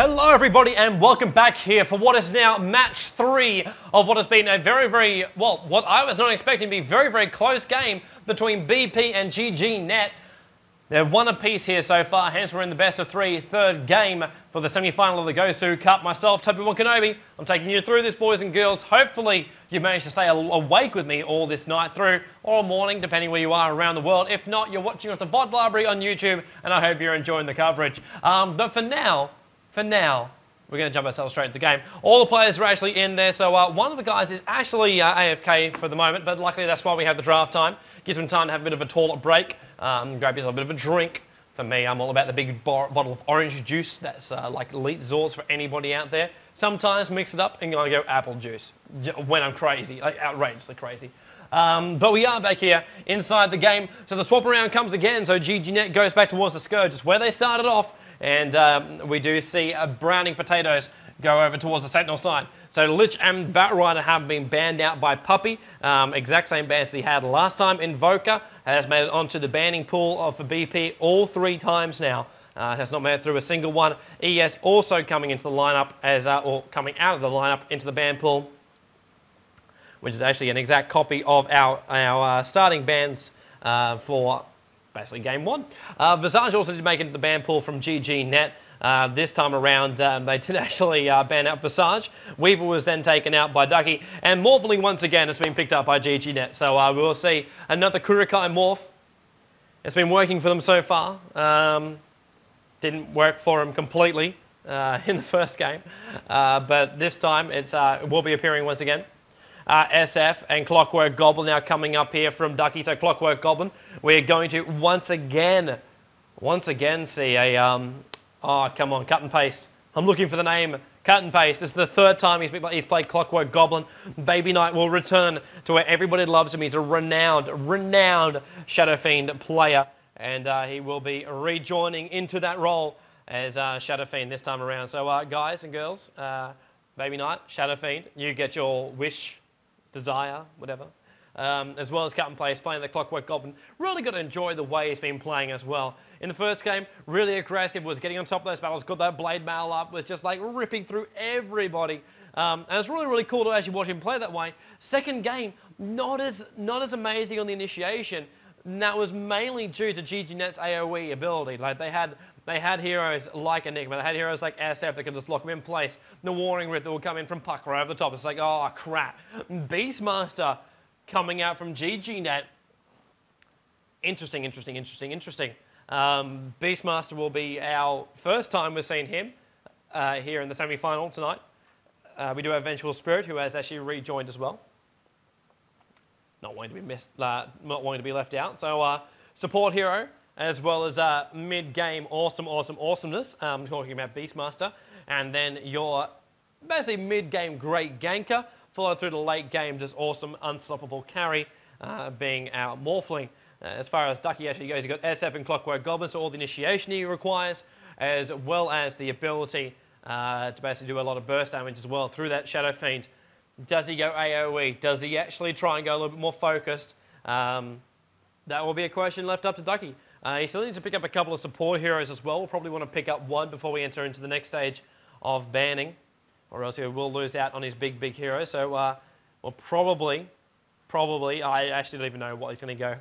Hello everybody and welcome back here for what is now match 3 of what has been a very, well, what I was not expecting to be very close game between BP and GGnet. They're one apiece here so far, hence we're in the best of 3, third game for the semi-final of the GosuCup. Myself, Tobi Wan, I'm taking you through this, boys and girls. Hopefully you managed to stay awake with me all this night through, or morning, depending where you are around the world. If not, you're watching at the VOD library on YouTube, and I hope you're enjoying the coverage. But for now, we're going to jump ourselves straight into the game. All the players are actually in there, so one of the guys is actually AFK for the moment, but luckily that's why we have the draft time. Gives him time to have a bit of a toilet break, grab yourself a bit of a drink. For me, I'm all about the big bottle of orange juice. That's like elite Zords for anybody out there. Sometimes mix it up and I go apple juice when I'm crazy, like outrageously crazy. But we are back here inside the game, so the swap around comes again, so GGnet goes back towards the Scourge. It's where they started off. And we do see Browning Potatoes go over towards the Sentinel side. So Lich and Batrider have been banned out by Puppy. Exact same bans he had last time. Invoker has made it onto the banning pool for BP all 3 times now. Has not made it through a single one. ES also coming into the lineup as, or coming out of the lineup into the ban pool, which is actually an exact copy of our starting bans for basically game 1. Visage also did make it to the ban pool from GGnet. This time around, they did actually ban out Visage. Weaver was then taken out by Ducky. And Morphling, once again, has been picked up by GGnet. So we will see another Kurukai Morph. It's been working for them so far. Didn't work for him completely in the first game. But this time, it will be appearing once again. SF and Clockwork Goblin now coming up here from Ducky. So Clockwork Goblin, we're going to once again see a, oh come on, cut and paste. I'm looking for the name, cut and paste. This is the 3rd time he's played Clockwork Goblin. Baby Knight will return to where everybody loves him. He's a renowned Shadow Fiend player. And he will be rejoining into that role as Shadow Fiend this time around. So guys and girls, Baby Knight, Shadow Fiend, you get your wish, desire, whatever, as well as Cut and Place, playing the Clockwork Goblin. Really got to enjoy the way he's been playing as well. In the first game, really aggressive, was getting on top of those battles, got that blade mail up, was just like ripping through everybody. And it's really cool to actually watch him play that way. Second game, not as amazing on the initiation. And that was mainly due to GGnet's AoE ability. Like they had heroes like Enigma, they had heroes like SF that could just lock them in place. The Warring Rip that would come in from Puck right over the top. It's like, oh crap. Beastmaster coming out from GGnet. Interesting. Beastmaster will be our first time we've seen him here in the semi-final tonight. We do have Vengeful Spirit, who has actually rejoined as well. Not wanting to be missed, not wanting to be left out. So support hero, as well as mid-game awesomeness. Talking about Beastmaster. And then your basically mid-game great ganker, followed through the late game just awesome, unstoppable carry, being our Morphling. As far as Ducky actually goes, you've got SF and Clockwork Goblin, so all the initiation he requires, as well as the ability to basically do a lot of burst damage as well through that Shadow Fiend. Does he go AoE? Does he actually try and go a little bit more focused? That will be a question left up to Ducky. He still needs to pick up a couple of support heroes as well. We'll probably want to pick up one before we enter into the next stage of banning, or else he will lose out on his big hero. So we'll probably, I actually don't even know what he's going to go.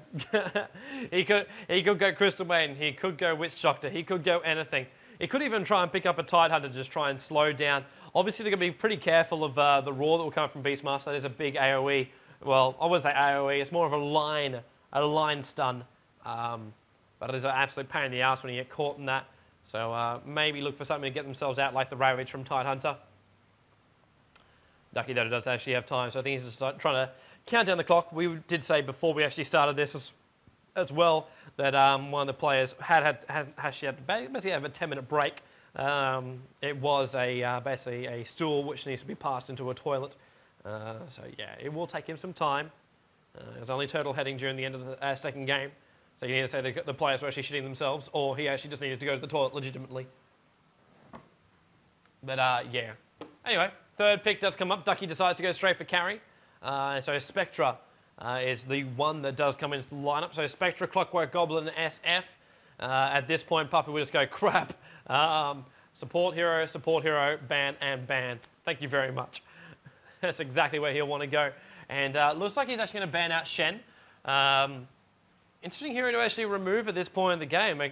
he could go Crystal Maiden, he could go Witch Doctor, he could go anything. He could even try and pick up a Tidehunter to just try and slow down. Obviously, they're going to be pretty careful of the roar that will come from Beastmaster. That is a big AoE. Well, I wouldn't say AoE. It's more of a line stun. But it is an absolute pain in the ass when you get caught in that. So maybe look for something to get themselves out, like the Ravage from Tidehunter. Ducky, though, does actually have time. So I think he's just trying to count down the clock. We did say before we actually started this as well that one of the players actually had basically have a 10-minute break. It was basically a stool which needs to be passed into a toilet. So yeah, it will take him some time. It was only turtle heading during the end of the second game. So you can either say the players were actually shitting themselves, or he actually just needed to go to the toilet legitimately. But yeah. Anyway, third pick does come up. Ducky decides to go straight for carry. So Spectra is the one that does come into the lineup. So Spectra, Clockwork Goblin, and SF. At this point, Puppy will just go, crap. support hero, ban, and ban. Thank you very much. That's exactly where he'll want to go. And looks like he's actually going to ban out Shen. Interesting hero to actually remove at this point in the game.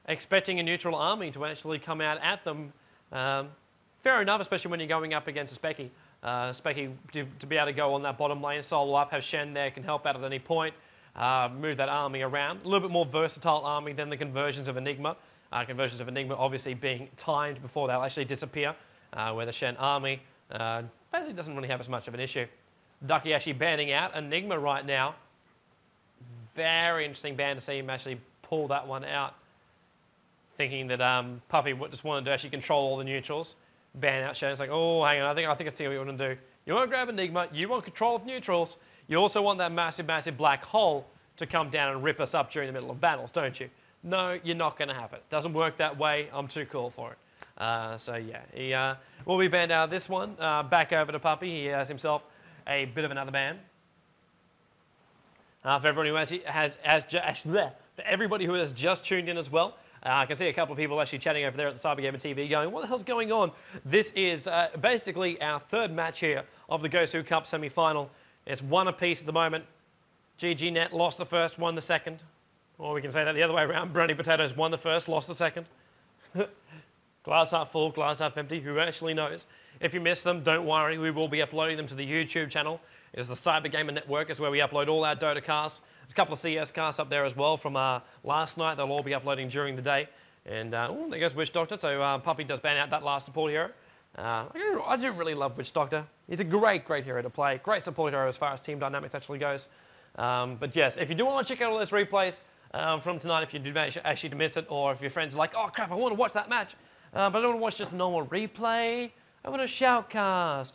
Expecting a neutral army to actually come out at them. Fair enough, especially when you're going up against a Specky. Specky to be able to go on that bottom lane, solo up, have Shen there, can help out at any point. Move that army around. A little bit more versatile army than the conversions of Enigma. Conversions of Enigma obviously being timed before they'll actually disappear, where the Shen army basically doesn't really have as much of an issue. Ducky actually banning out Enigma right now. Very interesting ban to see him actually pull that one out. Thinking that Puppy just wanted to actually control all the neutrals. Ban out Shen. It's like, oh, hang on, I think I see what you want to do. You want to grab Enigma, you want control of neutrals, you also want that massive, massive black hole to come down and rip us up during the middle of battles, don't you? No, you're not going to have it. Doesn't work that way. I'm too cool for it. So yeah, he will be banned out of this one. Back over to Puppy. He has himself a bit of another ban. For everyone who for everybody who has just tuned in as well, I can see a couple of people actually chatting over there at the CyberGamer TV going, what the hell's going on? This is basically our third match here of the GosuCup semi-final. It's one apiece at the moment. GGnet lost the first, won the second. Or we can say that the other way around. Brownie Potatoes won the first, lost the second. Glass half full, glass half empty. Who actually knows? If you missed them, don't worry. We will be uploading them to the YouTube channel. It's the CyberGamer Network. Is where we upload all our DOTA casts. There's a couple of CS casts up there as well from last night. They'll all be uploading during the day. And oh, there goes Witch Doctor. So Puppy does ban out that last support hero. I do really love Witch Doctor. He's a great, great hero to play. Great support hero as far as team dynamics actually goes. But yes, if you do want to check out all those replays from tonight, if you did actually miss it, or if your friends are like, oh crap, I want to watch that match, but I don't want to watch just a normal replay, I want a shoutcast.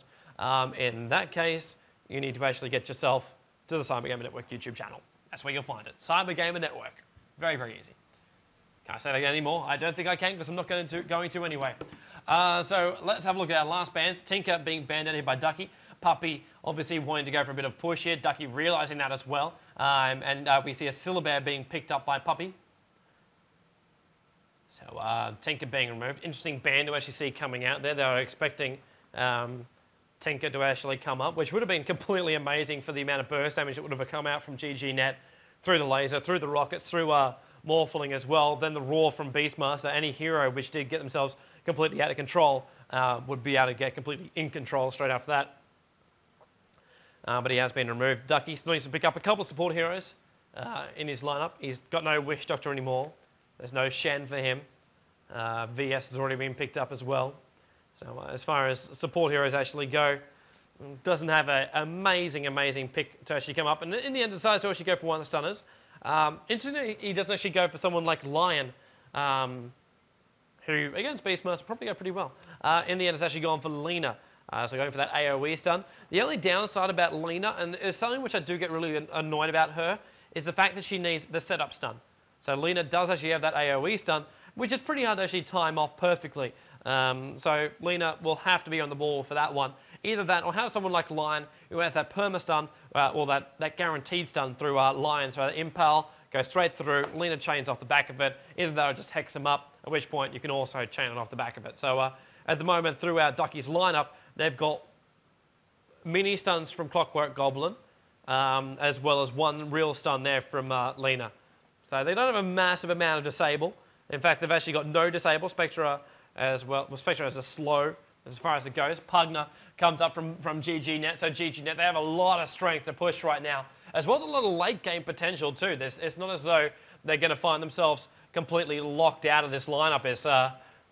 In that case, you need to actually get yourself to the CyberGamer Network YouTube channel. That's where you'll find it. CyberGamer Network. Very, very easy. Can I say that again anymore? I don't think I can because I'm not going to anyway. So let's have a look at our last bans. Tinker being banned out here by Ducky. Puppy obviously wanting to go for a bit of push here. Ducky realising that as well. And we see a Syllabear being picked up by Puppy. So Tinker being removed. Interesting ban to actually see coming out there. They were expecting Tinker to actually come up, which would have been completely amazing for the amount of burst damage that would have come out from GGnet through the laser, through the rockets, through Morphling as well. Then the roar from Beastmaster. Any hero which did get themselves completely out of control would be able to get completely in control straight after that. But he has been removed. Ducky still needs to pick up a couple of support heroes in his lineup. He's got no Wish Doctor anymore. There's no Shen for him. VS has already been picked up as well. So as far as support heroes actually go, doesn't have an amazing, amazing pick to actually come up. And in the end, decides to actually go for one of the stunners. Interestingly, he doesn't actually go for someone like Lion, who, against Beastmaster, probably go pretty well. In the end, it's actually gone for Lena. So going for that AoE stun. The only downside about Lena, and it's something which I do get really annoyed about her, is the fact that she needs the setup stun. So Lena does actually have that AoE stun, which is pretty hard to actually time off perfectly. So Lena will have to be on the ball for that one. Either that or have someone like Lion who has that perma stun or that guaranteed stun through Lion. So that Impale goes straight through, Lena chains off the back of it. Either that or just hex him up, at which point you can also chain it off the back of it. So at the moment throughout Ducky's lineup, they've got mini stuns from Clockwork Goblin, as well as one real stun there from Lena. So they don't have a massive amount of disable. In fact, they've actually got no disable. Spectra as well. Well, Spectra is a slow as far as it goes. Pugna comes up from GGnet. So GGnet, they have a lot of strength to push right now, as well as a lot of late game potential too. It's not as though they're going to find themselves completely locked out of this lineup.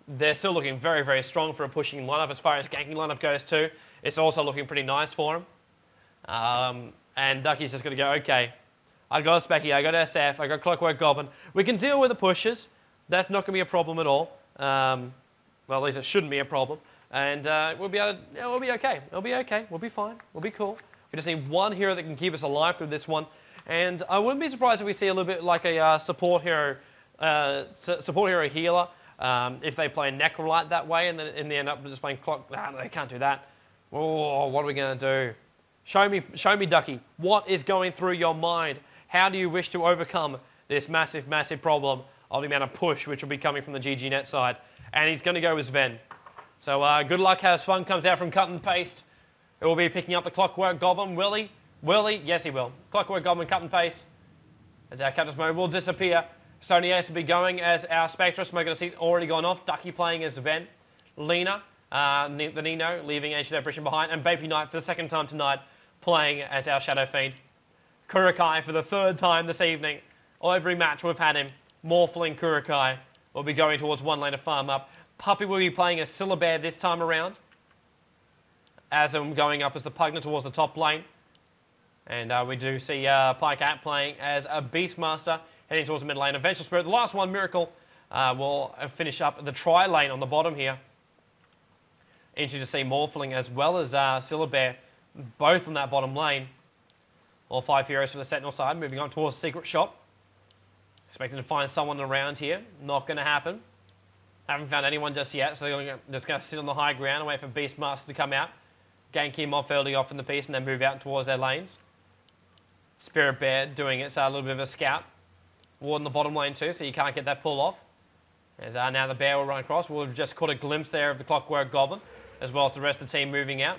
They're still looking very, very strong for a pushing lineup. As far as ganking lineup goes too, it's also looking pretty nice for them. And Ducky's just going to go, okay, I got a Specky, I got SF, I got Clockwork Goblin. We can deal with the pushes. That's not going to be a problem at all. Well, at least it shouldn't be a problem. And we'll be okay. It'll be okay. We'll be fine. We'll be cool. We just need one hero that can keep us alive through this one. And I wouldn't be surprised if we see a little bit like a support hero healer. If they play Necrolite that way and then they end up just playing Clock. Nah, they can't do that. Oh, what are we going to do? Show me, Ducky. What is going through your mind? How do you wish to overcome this massive, massive problem of the amount of push which will be coming from the GGnet side. And he's going to go with Sven. So good luck, has fun, comes out from cut and paste. It will be picking up the Clockwork Goblin. Will he? Will he? Yes, he will. Clockwork Goblin, cut and paste. As our captain's mode will disappear. Sony Ace will be going as our Spectre. Smoker seat already gone off. Ducky playing as Sven. Lena, the Nino, leaving Ancient Apparition behind. And Baby Knight for the second time tonight, playing as our Shadow Fiend. Kurukai for the third time this evening. Every match we've had him. Morphling Kurukai will be going towards one lane to farm up. Puppy will be playing as Syllabear this time around. As I'm going up as the Pugna towards the top lane. And we do see Pycat playing as a Beastmaster, heading towards the mid lane. Vengeful Spirit, the last one, Miracle, will finish up the tri lane on the bottom here. Interesting to see Morphling as well as Syllabear, both on that bottom lane. All 5 heroes for the Sentinel side, moving on towards Secret Shop. Expecting to find someone around here. Not going to happen. Haven't found anyone just yet, so they're just going to sit on the high ground and wait for Beastmaster to come out. Gank him off early off in the piece and then move out towards their lanes. Spirit Bear doing it, so a little bit of a scout. Ward in the bottom lane too, so you can't get that pull off. As now the Bear will run across. We'll have just caught a glimpse there of the Clockwork Goblin, as well as the rest of the team moving out.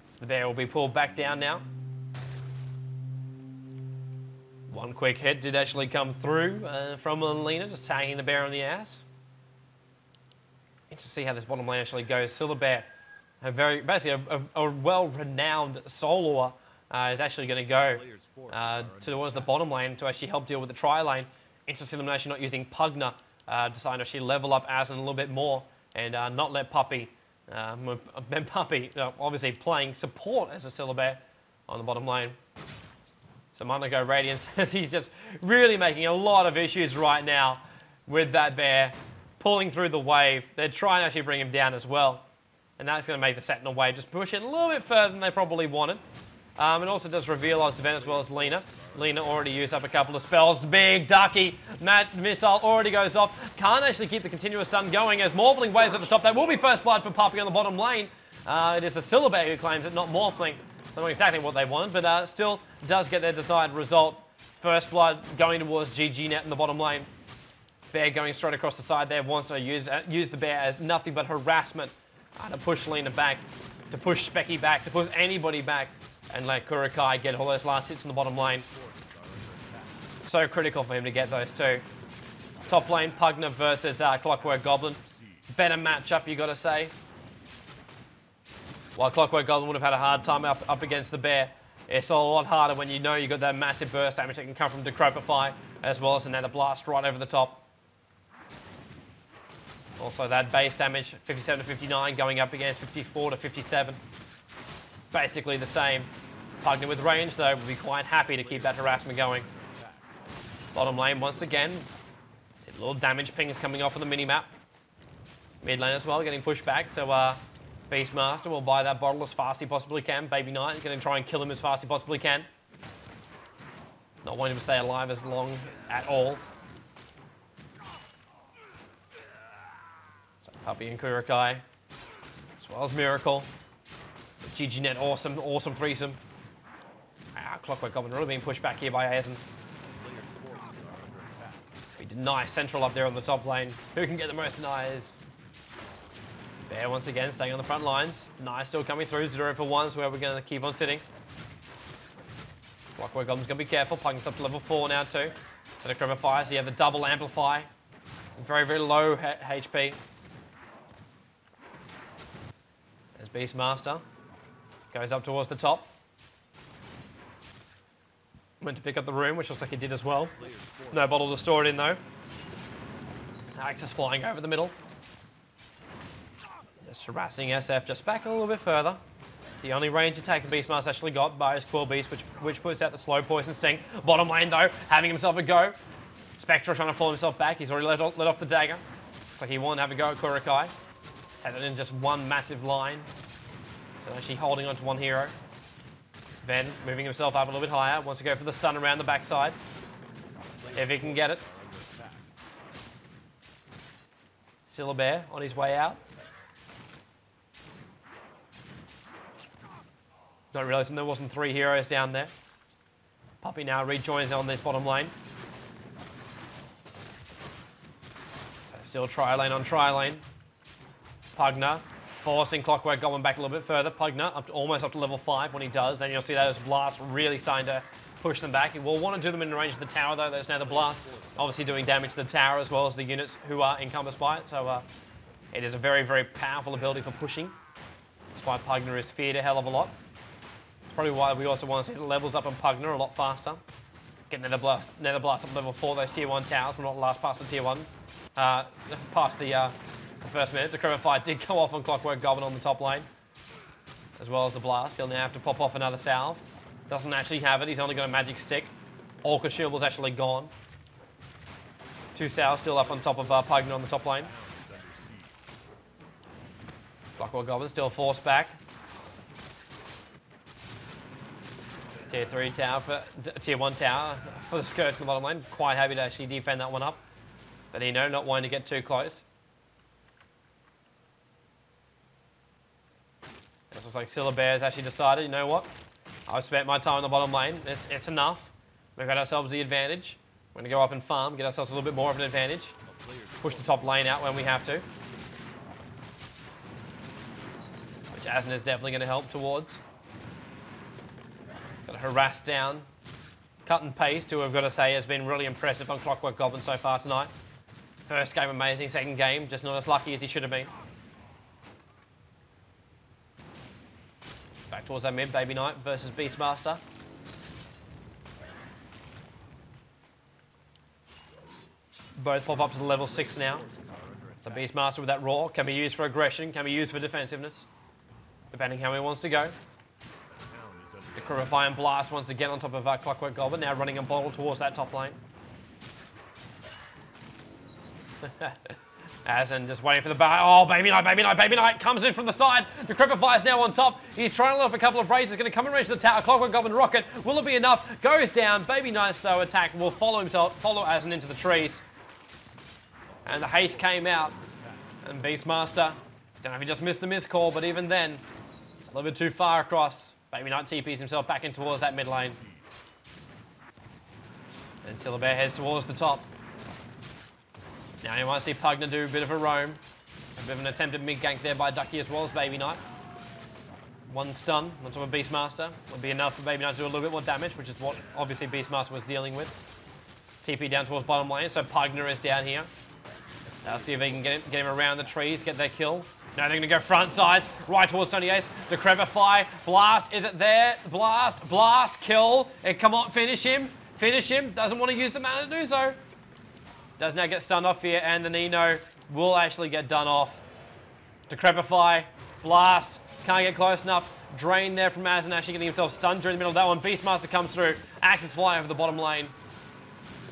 So the Bear will be pulled back down now. One quick hit did actually come through from Lena, just tagging the Bear on the ass. Interesting to see how this bottom lane actually goes. Syllabear, basically a well-renowned soloer, is actually going to go towards the bottom lane to actually help deal with the tri lane. Interesting them actually not using Pugna, deciding to actually level up Aslan a little bit more and not let Puppy, obviously playing support as a Syllabear on the bottom lane. So might not go Radiance, as he's just really making a lot of issues right now with that Bear pulling through the wave. They're trying to actually bring him down as well. And that's going to make the Sentinel wave just push it a little bit further than they probably wanted. It also does reveal on Sven as well as Lena. Lena already used up a couple of spells. Big Ducky. Missile already goes off. Can't actually keep the continuous stun going as Morphling waves at the top. That will be first blood for Puppy on the bottom lane. It is the Syllabear who claims it, not Morphling. Not exactly what they wanted, but still does get their desired result. First blood going towards GGnet in the bottom lane. Bear going straight across the side there. Wants to use the Bear as nothing but harassment to push Lena back, to push Specky back, to push anybody back, and let Kurukai get all those last hits in the bottom lane. So critical for him to get those two. Top lane, Pugna versus Clockwork Goblin. Better matchup, you got to say. While Clockwork Goblin would have had a hard time up against the Bear, it's a lot harder when you know you've got that massive burst damage that can come from Decrepify, as well as another blast right over the top. Also that base damage, 57 to 59, going up against 54 to 57. Basically the same. Pugna with range, though, will be quite happy to keep that harassment going. Bottom lane, once again. See little damage pings coming off of the minimap. Mid lane as well, getting pushed back, so Beastmaster will buy that bottle as fast as he possibly can. Baby Knight is going to try and kill him as fast as he possibly can. Not wanting to stay alive as long at all. So Puppy and Kurukai, as well as Miracle. GGnet, awesome threesome. Clockwork Goblin really being pushed back here by Aizen. We deny central up there on the top lane. Who can get the most denies? Bear once again staying on the front lines. Deny still coming through. 0 for 1 is where we're going to keep on sitting. Clockwork Goblin's going to be careful. Pugna's up to level 4 now too. And a Decrepify, so you have the double amplify. Very low HP. There's Beastmaster. Goes up towards the top. Went to pick up the room, which looks like he did as well. No bottle to store it in though. Alex is flying over the middle. Just harassing SF just back a little bit further. It's the only range attack the Beastmaster actually got by his Quill Beast, which puts out the slow poison sting. Bottom lane though, having himself a go. Spectre trying to fall himself back. He's already let off the dagger. Looks like he won't have a go at Kurukai. Had it in just one massive line. So actually holding on to one hero. Ven moving himself up a little bit higher. Wants to go for the stun around the backside. If he can get it. Syllabear on his way out. Not realising there wasn't 3 heroes down there. Puppy now rejoins on this bottom lane. Still tri-lane on tri-lane. Pugner forcing Clockwork Goblin back a little bit further. Pugner almost up to level 5 when he does. Then you'll see those blasts really starting to push them back. He will want to do them in range of the tower though. There's now the blast obviously doing damage to the tower as well as the units who are encompassed by it. So it is a very, very powerful ability for pushing. That's why Pugner is feared a hell of a lot. It's probably why we also want to see the levels up on Pugner a lot faster. Get Nether Blast up level 4, those tier 1 towers, but not last past the tier 1. Past the first minute. Decrepify did go off on Clockwork Goblin on the top lane, as well as the blast. He'll now have to pop off another salve. Doesn't actually have it, he's only got a magic stick. All consumables actually gone. 2 salves still up on top of Pugner on the top lane. Clockwork Goblin still forced back. Tier 3 tower for tier 1 tower for the Scourge in the bottom lane. Quite happy to actually defend that one up. But you know, not wanting to get too close. It looks like Syllabear has actually decided, you know what? I've spent my time in the bottom lane. It's enough. We've got ourselves the advantage. We're going to go up and farm, get ourselves a little bit more of an advantage. Push the top lane out when we have to. Which Asn is definitely going to help towards. Got to harass down. Cut and paste, who I've got to say has been really impressive on Clockwork Goblin so far tonight. First game amazing, second game just not as lucky as he should have been. Back towards that mid, Baby Knight versus Beastmaster. Both pop up to the level 6 now. So Beastmaster with that roar can be used for aggression, can be used for defensiveness, depending how he wants to go. The Decrepify and Blast once again on top of Clockwork Goblin, now running a bottle towards that top lane. Asn just waiting for the bar. Oh, Baby Knight, Baby Knight, Baby Knight comes in from the side. Decrepify is now on top. He's trying to let off a couple of raids. He's going to come in range of the tower. Clockwork Goblin Roccat. Will it be enough? Goes down. Baby Knight's though attack will follow Asn into the trees. And the haste came out. And Beastmaster, don't know if he just missed the miss call, but even then, a little bit too far across. Baby Knight TPs himself back in towards that mid lane. And Syllabear heads towards the top. Now you might see Pugner do a bit of a roam. A bit of an attempted mid-gank there by Ducky as well as Baby Knight. One stun on top of Beastmaster. Will be enough for Baby Knight to do a little bit more damage, which is what obviously Beastmaster was dealing with. TP down towards bottom lane, so Pugner is down here. They'll see if they can get him around the trees, get their kill. Now they're going to go front sides, right towards Stony Ace. Decrepify, Blast, is it there? Blast, Blast, kill. Come on, finish him. Finish him. Doesn't want to use the mana to do so. Does now get stunned off here, and the Nino will actually get done off. Decrepify, Blast, can't get close enough. Drain there from Asn, actually getting himself stunned during the middle of that one. Beastmaster comes through, Axis fly over the bottom lane.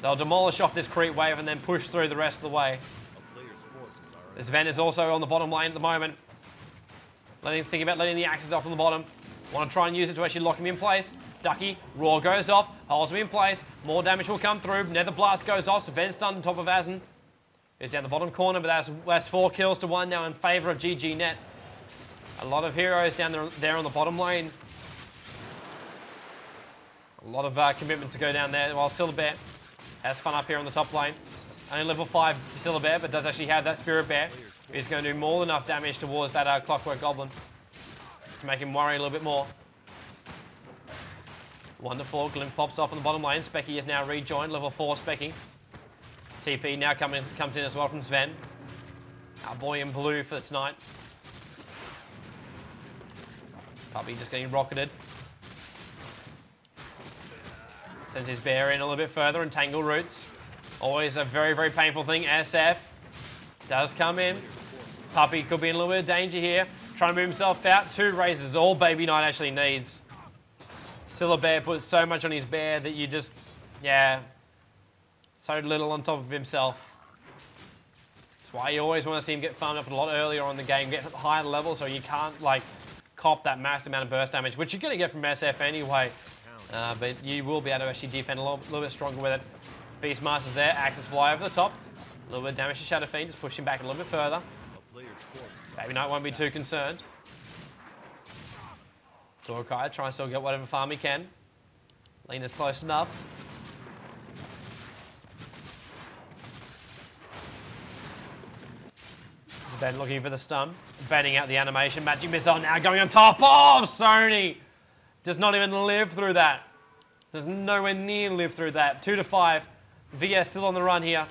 They'll demolish off this creep wave and then push through the rest of the way. This Ven is also on the bottom lane at the moment. Thinking about letting the Axis off from the bottom. Want to try and use it to actually lock him in place. Ducky, Roar goes off, holds him in place. More damage will come through. Nether Blast goes off. So Ven stunned on top of Asn. He's down the bottom corner, but that's 4 kills to 1 now in favour of GGnet. A lot of heroes down there on the bottom lane. A lot of commitment to go down there, while Syllabear has fun up here on the top lane. Only level 5 for Syllabear, but does actually have that Spirit Bear. He's going to do more than enough damage towards that Clockwork Goblin to make him worry a little bit more. Wonderful, Glimp pops off on the bottom lane. Specky is now rejoined, level 4 Specky. TP now comes in as well from Sven. Our boy in blue for tonight. Puppy just getting rocketed. Sends his bear in a little bit further and Tangle Roots. Always a very, very painful thing. SF does come in. Puppy could be in a little bit of danger here. Trying to move himself out. 2 raises, all Baby Knight actually needs. Syllabear puts so much on his bear that you just, yeah, so little on top of himself. That's why you always want to see him get farmed up a lot earlier on in the game, get higher level so you can't, like, cop that massive amount of burst damage, which you're going to get from SF anyway. But you will be able to actually defend a little bit stronger with it. Beastmaster's there, Axis fly over the top. A little bit of damage to Shadow Fiend, just push him back a little bit further. Baby Knight won't be too concerned. Roccat trying to still get whatever farm he can. Lena's close enough. Ben looking for the stun. Banning out the animation. Magic Missile now going on top of Sony. Does not even live through that. Does nowhere near live through that. 2-5. VS still on the run here.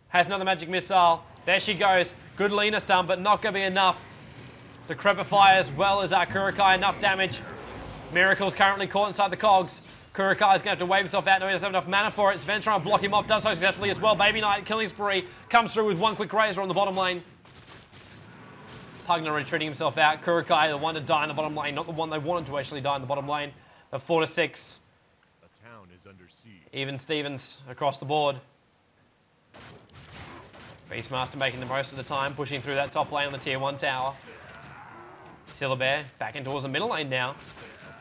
Has another Magic Missile. There she goes. Good Lena stun, but not going to be enough to Crepify as well as Kurokai. Enough damage. Miracle's currently caught inside the cogs. Kurokai is going to have to wave himself out. No, he doesn't have enough mana for it. Sven trying to block him off. Does so successfully as well. Baby Knight, killing spree. Comes through with one quick razor on the bottom lane. Pugner retreating himself out. Kurokai, the one to die in the bottom lane. Not the one they wanted to actually die in the bottom lane. But 4-6. The town is under siege. Even Stevens across the board. Beastmaster making the most of the time. Pushing through that top lane on the tier 1 tower. Syllabear back in towards the middle lane now.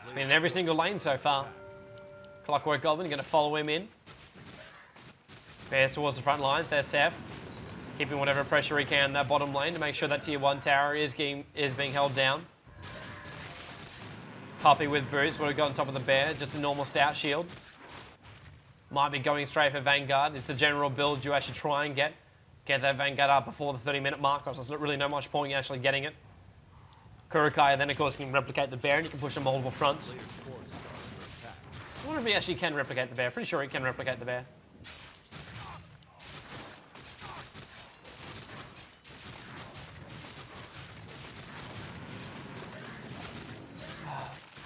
He's been in every single lane so far. Clockwork Goblin going to follow him in. Bears towards the front lines. SF keeping whatever pressure he can in that bottom lane to make sure that tier 1 tower is being held down. Puppy with boots would have got on top of the bear. Just a normal stout shield. Might be going straight for Vanguard. It's the general build you actually try and get that Vanguard up before the 30-minute mark. Because there's not really no much point in actually getting it. Kurokai then, of course, can replicate the bear and you can push on multiple fronts. I wonder if he actually can replicate the bear. Pretty sure he can replicate the bear.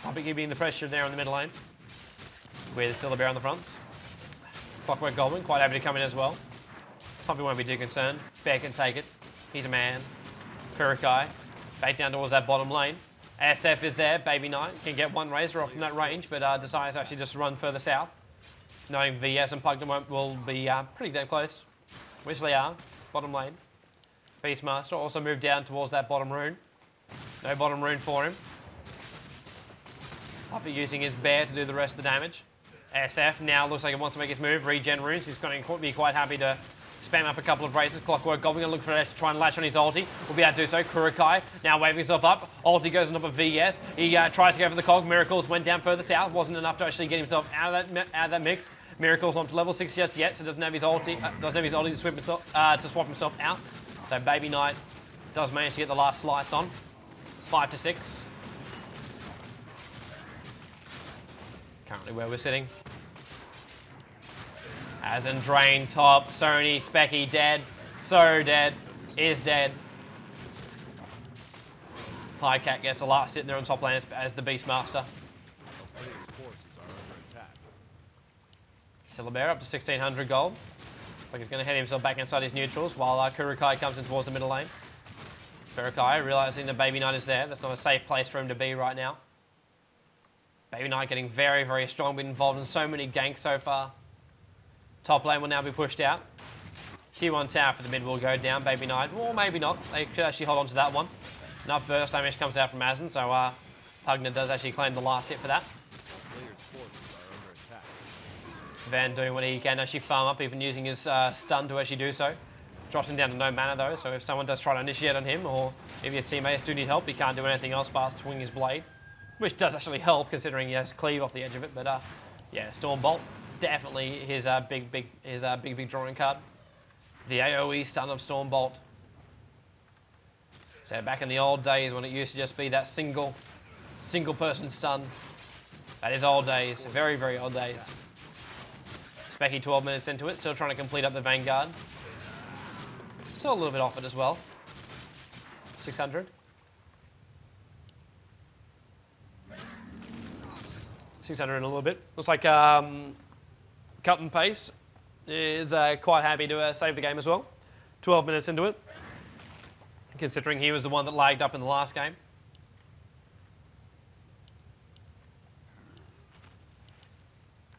Puppy keeping the pressure there in the middle lane. With still the bear on the fronts. Clockwork Goblin quite happy to come in as well. Puppy won't be too concerned. Bear can take it. He's a man. Kurokai back down towards that bottom lane. SF is there. Baby Knight can get one razor off from that range, but decides actually just to run further south. Knowing VS and Pugden will be pretty damn close, which they are. Bottom lane. Beastmaster also moved down towards that bottom rune. No bottom rune for him. Puppy using his bear to do the rest of the damage. SF now looks like he wants to make his move. Regen runes. He's going to be quite happy to spam up a couple of razors. Clockwork Goblin going to look for it to try and latch on his ulti. Will be able to do so. Kurokai now waving himself up. Ulti goes on top of VS. He tries to go for the cog. Miracles went down further south. Wasn't enough to actually get himself out of that mix. Miracles not to level 6 just yet, so doesn't have his ulti. To swap himself out. So Baby Knight does manage to get the last slice on. 5-6. Currently where we're sitting. As in Drain, top, Sony, Specky, dead. So dead. Is dead. Cat gets the last sitting there on top lane as the Beastmaster. Syllabear up to 1600 gold. Looks like he's going to head himself back inside his neutrals while Kurokai comes in towards the middle lane. Kurokai realizing the Baby Knight is there. That's not a safe place for him to be right now. Baby Knight getting very, very strong. Been involved in so many ganks so far. Top lane will now be pushed out. Tier 1 tower for the mid will go down. Baby Knight, or maybe not. They could actually hold on to that one. Enough burst damage comes out from Azen, so Pugner does actually claim the last hit for that. Van doing what he can, actually farm up, even using his stun to actually do so. Drops him down to no mana though, so if someone does try to initiate on him, or if his teammates do need help, he can't do anything else past swing his blade. Which does actually help, considering he has cleave off the edge of it, but yeah, Stormbolt. Definitely his big drawing card. The AoE stun of Stormbolt. So back in the old days when it used to just be that single person stun. That is old days, very, very old days. Specky 12 minutes into it, still trying to complete up the Vanguard. Still a little bit off it as well. 600. 600 and a little bit. Looks like Cut and Pace is quite happy to save the game as well. 12 minutes into it, considering he was the one that lagged up in the last game.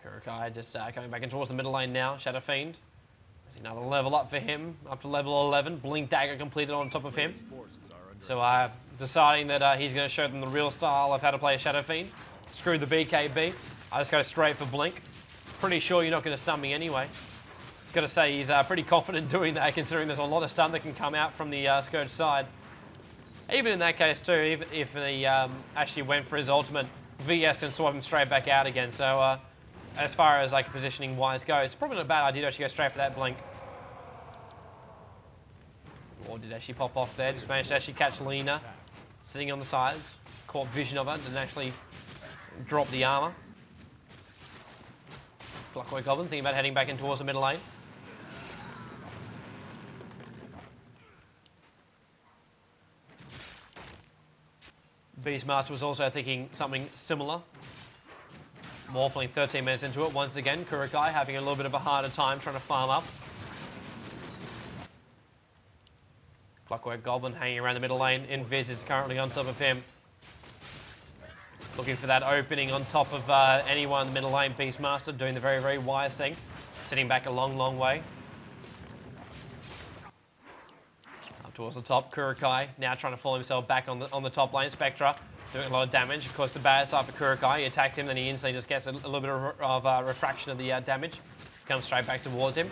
Kurokai just coming back in towards the middle lane now. Shadow Fiend. There's another level up for him, up to level 11. Blink Dagger completed on top of him. So deciding that he's going to show them the real style of how to play a Shadow Fiend. Screw the BKB. I just go straight for Blink. Pretty sure you're not going to stun me anyway. Got to say he's pretty confident doing that, considering there's a lot of stun that can come out from the Scourge side. Even in that case too, even if he actually went for his ultimate, VS can swap him straight back out again. So as far as like positioning wise goes, it's probably not a bad idea to actually go straight for that Blink. Or did actually pop off there. Just managed to actually catch Lena sitting on the sides. Caught vision of her. Didn't actually drop the armor. Clockwork Goblin thinking about heading back in towards the middle lane. Beastmaster was also thinking something similar. Morphling 13 minutes into it. Once again, Kurukai having a little bit of a harder time trying to farm up. Clockwork Goblin hanging around the middle lane. Invis is currently on top of him. Looking for that opening on top of anyone in the middle lane. Beastmaster doing the very, very wise thing. Sitting back a long, long way. Up towards the top, Kurukai now trying to fall himself back on the top lane. Spectra doing a lot of damage. Of course, the bad side for Kurukai, he attacks him, then he instantly just gets a little bit of refraction of the damage. Comes straight back towards him.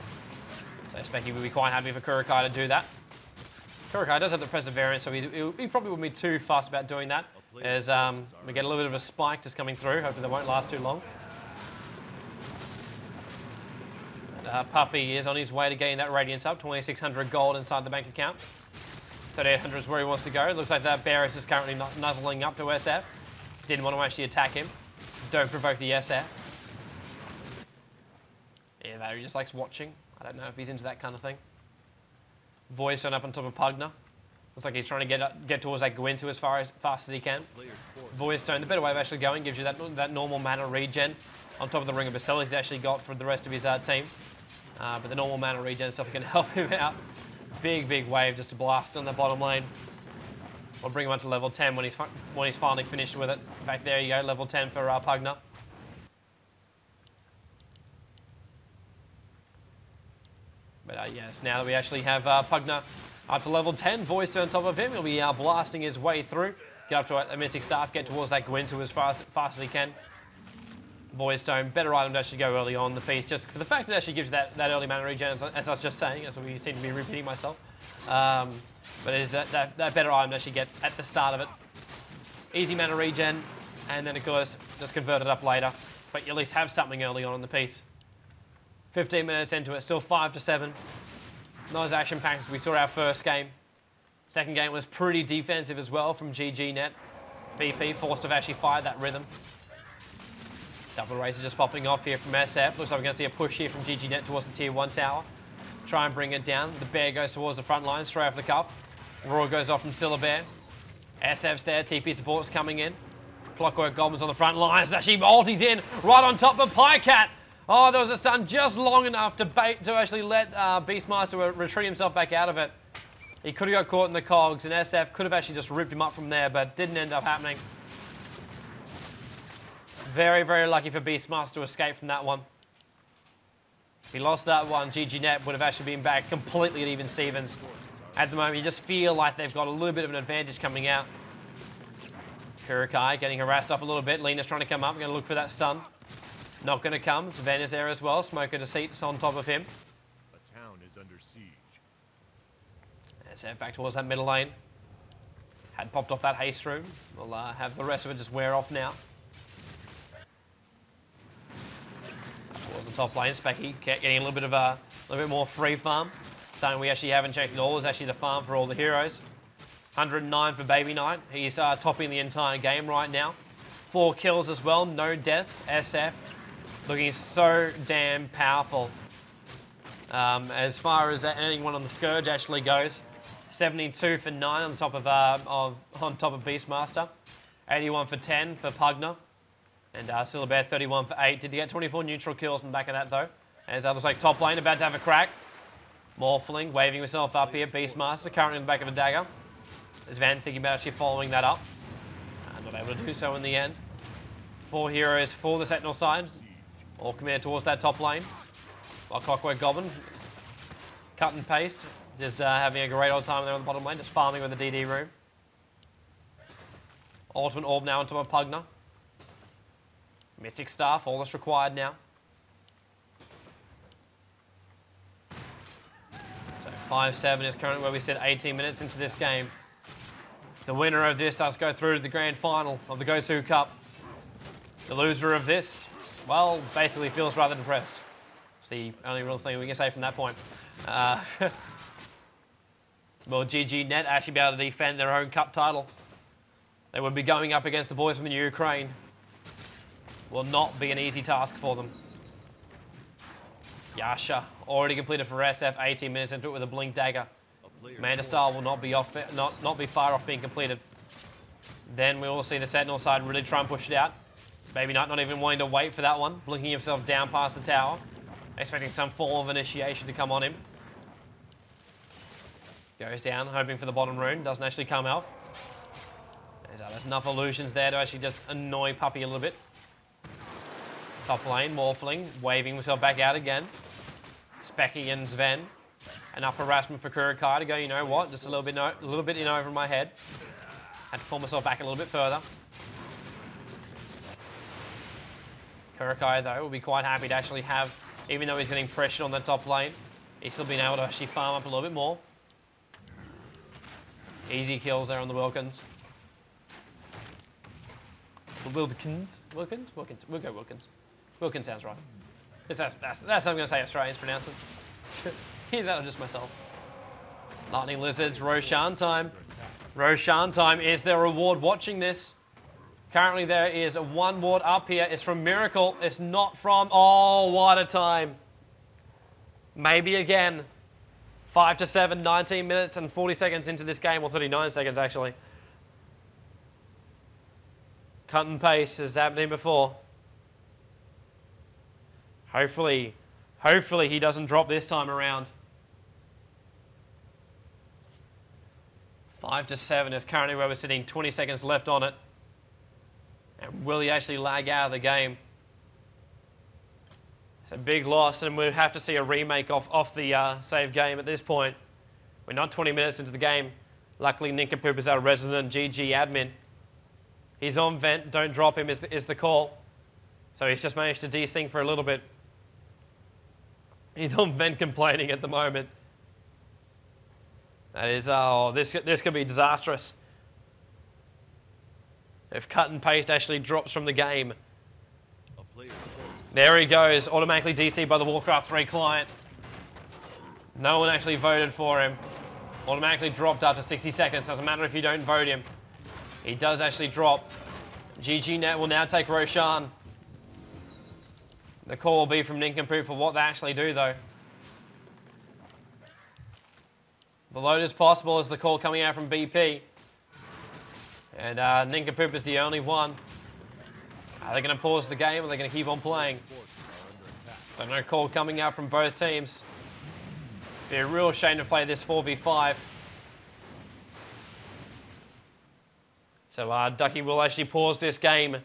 So Specky would be quite happy for Kurukai to do that. Kurukai does have the perseverance, so he probably wouldn't be too fussed about doing that. As we get a little bit of a spike just coming through. Hopefully that won't last too long. And, Puppy is on his way to getting that Radiance up. 2,600 gold inside the bank account. 3,800 is where he wants to go. It looks like that Barrett is currently nuzzling up to SF. Didn't want to actually attack him. Don't provoke the SF. Yeah, he just likes watching. I don't know if he's into that kind of thing. Voice on up on top of Pugner. Looks like he's trying to get towards that Gwynto as fast as he can. Voice Stone, the better way of actually going, gives you that normal mana regen on top of the Ring of Basilisk he's actually got for the rest of his team. But the normal mana regen stuff can help him out. Big, big wave just to blast on the bottom lane. We'll bring him up to level 10 when he's finally finished with it. In fact, there you go, level 10 for Pugner. But yes, now that we actually have Pugner up to level 10, Voice on top of him, he'll be blasting his way through. Get up to a Mystic Staff, get towards that Gwynto as fast as he can. Void Stone, better item to actually go early on the piece, just for the fact that it actually gives you that early mana regen, as I was just saying, as we seem to be repeating myself. But it is that better item to actually get at the start of it. Easy mana regen, and then of course, just convert it up later. But you at least have something early on in the piece. 15 minutes into it, still 5-7. Not as action-packed as we saw our first game. Second game was pretty defensive as well from GGnet. BP forced to actually fire that rhythm. Double racer just popping off here from SF. Looks like we're going to see a push here from GGnet towards the tier 1 tower. Try and bring it down. The bear goes towards the front line, straight off the cuff. Roar goes off from Bear. SF's there, TP support's coming in. Clockwork Goblin's on the front lines. Actually, ulti's in right on top of Pycat. Oh, there was a stun just long enough to actually let Beastmaster retreat himself back out of it. He could have got caught in the cogs, and SF could have actually just ripped him up from there, but didn't end up happening. Very, very lucky for Beastmaster to escape from that one. If he lost that one, GGnet would have actually been back completely at even Stevens. At the moment, you just feel like they've got a little bit of an advantage coming out. Kurukai getting harassed up a little bit. Lena's trying to come up, going to look for that stun. Not going to come. Sven is there as well. Smoker Deceit's on top of him. A town is under siege. SF back towards that middle lane. Had popped off that haste room. We'll have the rest of it just wear off now. Towards the top lane, Specky getting a little bit more free farm. Something we actually haven't checked at all is actually the farm for all the heroes. 109 for Baby Knight. He's topping the entire game right now. 4 kills as well, no deaths. SF looking so damn powerful. As far as anyone on the Scourge actually goes, 72 for 9 on top of Beastmaster. 81 for 10 for Pugner. And Bear 31 for 8. Did he get 24 neutral kills in the back of that though? As looks like top lane about to have a crack. Morphling waving himself up here. Beastmaster currently in the back of a dagger. Is Van thinking about actually following that up? Not able to do so in the end. 4 heroes for the Sentinel side. All committed towards that top lane. While Clockwork Goblin, cut and paste. Just having a great old time there on the bottom lane. Just farming with the DD room. Ultimate Orb now on top of Pugner. Mystic Staff, all that's required now. So 5-7 is currently where we sit 18 minutes into this game. The winner of this does go through to the grand final of the GosuCup. The loser of this, well, basically feels rather depressed. It's the only real thing we can say from that point. Will GGnet actually be able to defend their own cup title? They would be going up against the boys from the Ukraine. Will not be an easy task for them. Yasha already completed for SF, 18 minutes into it with a blink dagger. Manda Star will not be far off being completed. Then we will see the Sentinel side really try and push it out. Baby Knight not even wanting to wait for that one, blinking himself down past the tower, expecting some form of initiation to come on him. Goes down, hoping for the bottom rune, doesn't actually come out. There's enough illusions there to actually just annoy Puppy a little bit. Top lane, Morphling, waving himself back out again. Specky and Sven. Enough harassment for Kurokai to go, you know what, just a little bit in over my head. Had to pull myself back a little bit further. Kurokai, though, will be quite happy to actually have, even though he's getting pressured on the top lane, he's still been able to actually farm up a little bit more. Easy kills there on the Wilkins. Wilkins? Wilkins? Wilkins. We'll go Wilkins. Wilkins sounds right. That's how I'm going to say Australians pronounce it. Either that or just myself. Lightning Lizards, Roshan time. Roshan time is their reward watching this. Currently there is one ward up here. It's from Miracle. It's not from... Oh, what a time. Maybe again. 5 to 7, 19 minutes and 40 seconds into this game. Or 39 seconds, actually. Cut and paste has happened before. Hopefully he doesn't drop this time around. 5 to 7 is currently where we're sitting. 20 seconds left on it. And will he actually lag out of the game? It's a big loss, and we'll have to see a remake off the save game at this point. We're not 20 minutes into the game. Luckily, Nincompoop is our resident GG admin. He's on vent. Don't drop him is the call. So he's just managed to desync for a little bit. He's on vent complaining at the moment. That is, oh, this could be disastrous. If cut and paste actually drops from the game. There he goes, automatically DC'd by the Warcraft 3 client. No one actually voted for him. Automatically dropped after 60 seconds. Doesn't matter if you don't vote him. He does actually drop. GGnet will now take Roshan. The call will be from Nincompoop for what they actually do, though. The load is possible is the call coming out from BP. And Nincompoop is the only one. Are they going to pause the game or are they going to keep on playing? So no call coming out from both teams. Be a real shame to play this 4v5. So Ducky will actually pause this game.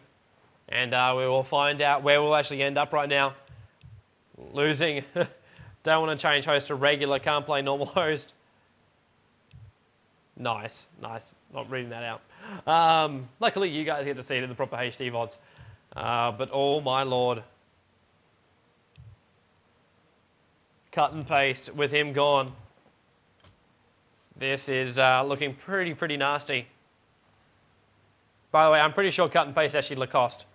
And we will find out where we'll actually end up right now. Losing. Don't want to change host to regular. Can't play normal host. Nice. Nice. Not reading that out. Luckily, you guys get to see it in the proper HD VODs. But oh my lord. Cut and paste with him gone. This is looking pretty nasty. By the way, I'm pretty sure cut and paste actually Lacoste.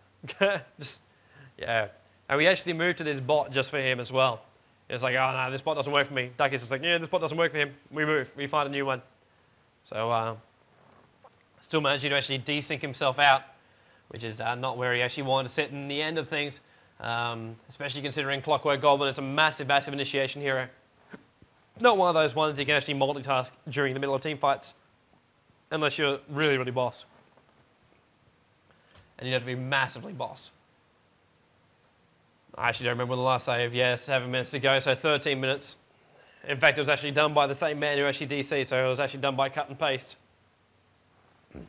Yeah. And we actually moved to this bot just for him as well. It's like, oh no, this bot doesn't work for me. Ducky's just like, yeah, this bot doesn't work for him. We move. We find a new one. So, still managing to actually desync himself out, which is not where he actually wanted to sit in the end of things. Especially considering Clockwork Goblin is a massive initiation hero. Not one of those ones you can actually multitask during the middle of team fights. Unless you're really boss. And you have to be massively boss. I actually don't remember the last save. Yeah, 7 minutes ago, so 13 minutes. In fact, it was actually done by the same man who actually DC'd, so it was actually done by cut and paste. So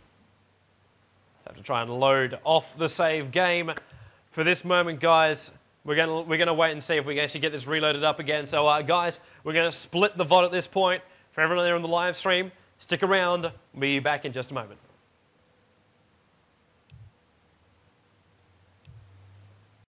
I have to try and load off the save game. For this moment, guys, we're gonna wait and see if we can actually get this reloaded up again. So, guys, we're gonna split the VOD at this point. For everyone there on the live stream, stick around. We'll be back in just a moment.